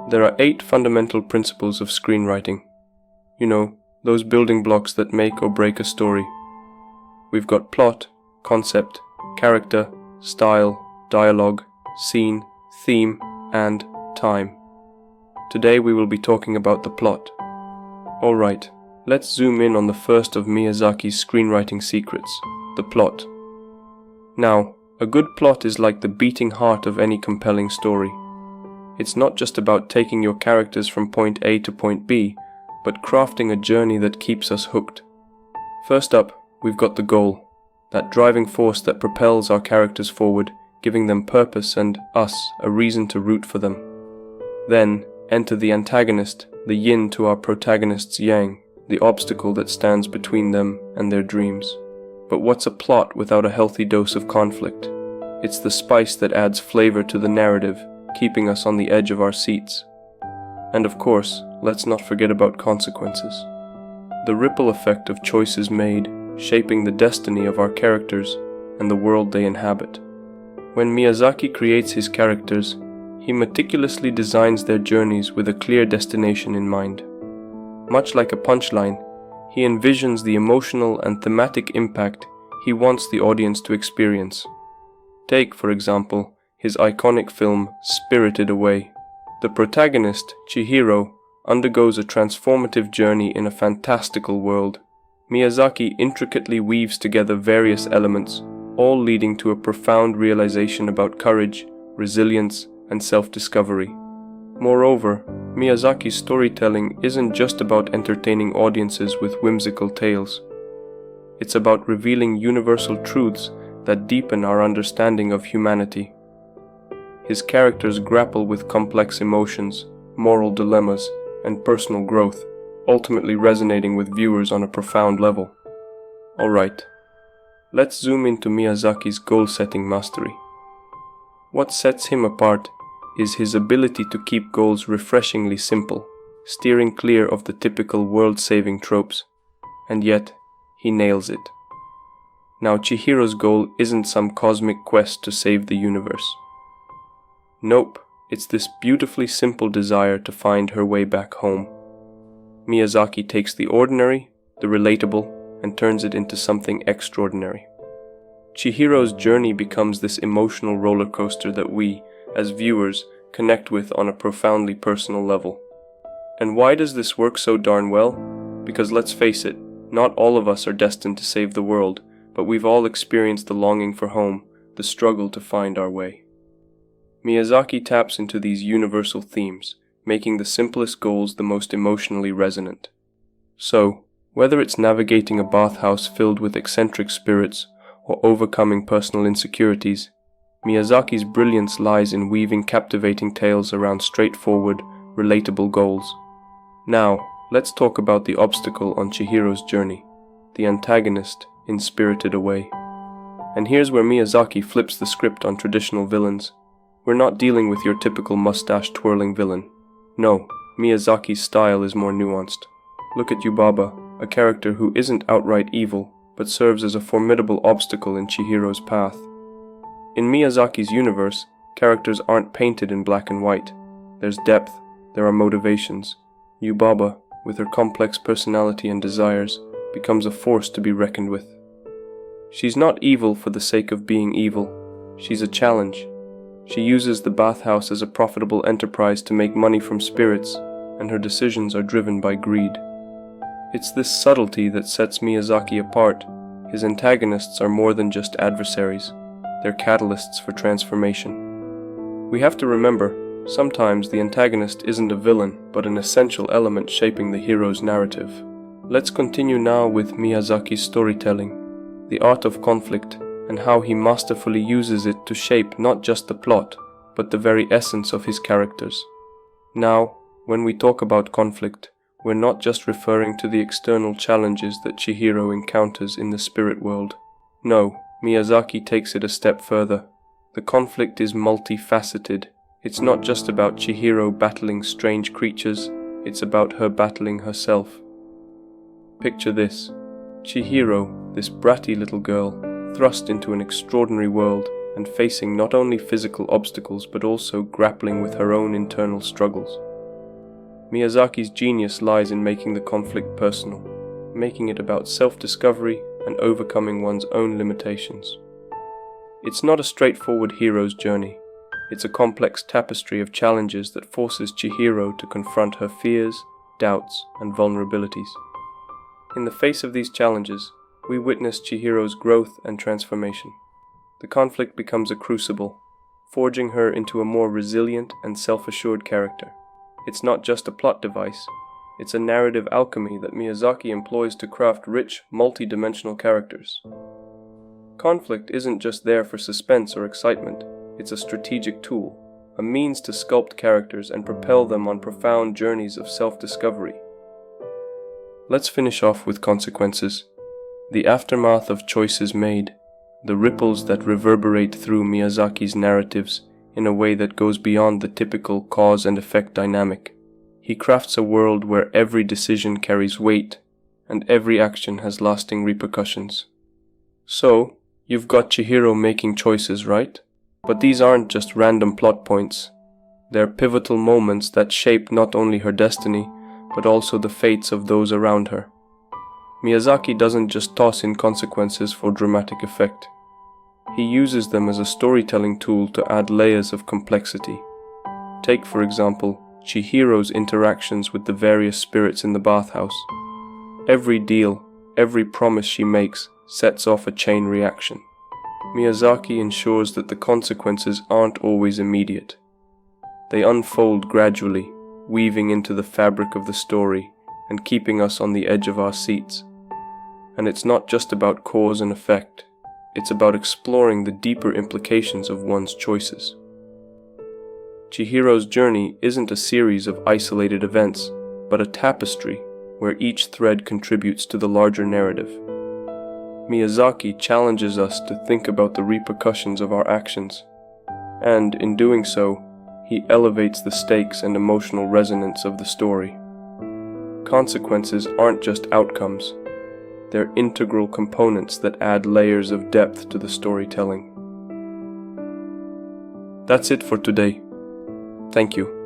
There are 8 fundamental principles of screenwriting. You know, those building blocks that make or break a story. We've got plot, concept, character, style, dialogue, scene, theme, and time. Today we will be talking about the plot. Alright, let's zoom in on the first of Miyazaki's screenwriting secrets, the plot. Now, a good plot is like the beating heart of any compelling story. It's not just about taking your characters from point A to point B, but crafting a journey that keeps us hooked. First up, we've got the goal, that driving force that propels our characters forward, giving them purpose and us a reason to root for them. Then, enter the antagonist, the yin to our protagonist's yang, the obstacle that stands between them and their dreams. But what's a plot without a healthy dose of conflict? It's the spice that adds flavor to the narrative, keeping us on the edge of our seats. And of course, let's not forget about consequences. The ripple effect of choices made, shaping the destiny of our characters and the world they inhabit. When Miyazaki creates his characters, he meticulously designs their journeys with a clear destination in mind. Much like a punchline, he envisions the emotional and thematic impact he wants the audience to experience. Take, for example, his iconic film Spirited Away. The protagonist, Chihiro, undergoes a transformative journey in a fantastical world. Miyazaki intricately weaves together various elements, all leading to a profound realization about courage, resilience, and self-discovery. Moreover, Miyazaki's storytelling isn't just about entertaining audiences with whimsical tales. It's about revealing universal truths that deepen our understanding of humanity. His characters grapple with complex emotions, moral dilemmas, and personal growth, ultimately resonating with viewers on a profound level. Alright, let's zoom into Miyazaki's goal-setting mastery. What sets him apart is his ability to keep goals refreshingly simple, steering clear of the typical world-saving tropes, and yet, he nails it. Now, Chihiro's goal isn't some cosmic quest to save the universe. Nope, it's this beautifully simple desire to find her way back home. Miyazaki takes the ordinary, the relatable, and turns it into something extraordinary. Chihiro's journey becomes this emotional roller coaster that we, as viewers, connect with on a profoundly personal level. And why does this work so darn well? Because let's face it, not all of us are destined to save the world, but we've all experienced the longing for home, the struggle to find our way. Miyazaki taps into these universal themes, making the simplest goals the most emotionally resonant. So, whether it's navigating a bathhouse filled with eccentric spirits or overcoming personal insecurities, Miyazaki's brilliance lies in weaving captivating tales around straightforward, relatable goals. Now, let's talk about the obstacle on Chihiro's journey, the antagonist in Spirited Away. And here's where Miyazaki flips the script on traditional villains. We're not dealing with your typical mustache-twirling villain. No, Miyazaki's style is more nuanced. Look at Yubaba, a character who isn't outright evil, but serves as a formidable obstacle in Chihiro's path. In Miyazaki's universe, characters aren't painted in black and white. There's depth, there are motivations. Yubaba, with her complex personality and desires, becomes a force to be reckoned with. She's not evil for the sake of being evil. She's a challenge. She uses the bathhouse as a profitable enterprise to make money from spirits, and her decisions are driven by greed. It's this subtlety that sets Miyazaki apart. His antagonists are more than just adversaries. They're catalysts for transformation. We have to remember, sometimes the antagonist isn't a villain, but an essential element shaping the hero's narrative. Let's continue now with Miyazaki's storytelling, the art of conflict, and how he masterfully uses it to shape not just the plot, but the very essence of his characters. Now, when we talk about conflict, we're not just referring to the external challenges that Chihiro encounters in the spirit world. No, Miyazaki takes it a step further. The conflict is multifaceted. It's not just about Chihiro battling strange creatures, it's about her battling herself. Picture this. Chihiro, this bratty little girl, thrust into an extraordinary world and facing not only physical obstacles but also grappling with her own internal struggles. Miyazaki's genius lies in making the conflict personal, making it about self-discovery and overcoming one's own limitations. It's not a straightforward hero's journey. It's a complex tapestry of challenges that forces Chihiro to confront her fears, doubts, and vulnerabilities. In the face of these challenges, we witness Chihiro's growth and transformation. The conflict becomes a crucible, forging her into a more resilient and self-assured character. It's not just a plot device, it's a narrative alchemy that Miyazaki employs to craft rich, multi-dimensional characters. Conflict isn't just there for suspense or excitement, it's a strategic tool, a means to sculpt characters and propel them on profound journeys of self-discovery. Let's finish off with consequences. The aftermath of choices made, the ripples that reverberate through Miyazaki's narratives in a way that goes beyond the typical cause and effect dynamic. He crafts a world where every decision carries weight and every action has lasting repercussions. So, you've got Chihiro making choices, right? But these aren't just random plot points. They're pivotal moments that shape not only her destiny, but also the fates of those around her. Miyazaki doesn't just toss in consequences for dramatic effect. He uses them as a storytelling tool to add layers of complexity. Take, for example, Chihiro's interactions with the various spirits in the bathhouse. Every deal, every promise she makes, sets off a chain reaction. Miyazaki ensures that the consequences aren't always immediate. They unfold gradually, weaving into the fabric of the story and keeping us on the edge of our seats. And it's not just about cause and effect, it's about exploring the deeper implications of one's choices. Chihiro's journey isn't a series of isolated events, but a tapestry where each thread contributes to the larger narrative. Miyazaki challenges us to think about the repercussions of our actions, and in doing so, he elevates the stakes and emotional resonance of the story. Consequences aren't just outcomes, they're integral components that add layers of depth to the storytelling. That's it for today. Thank you.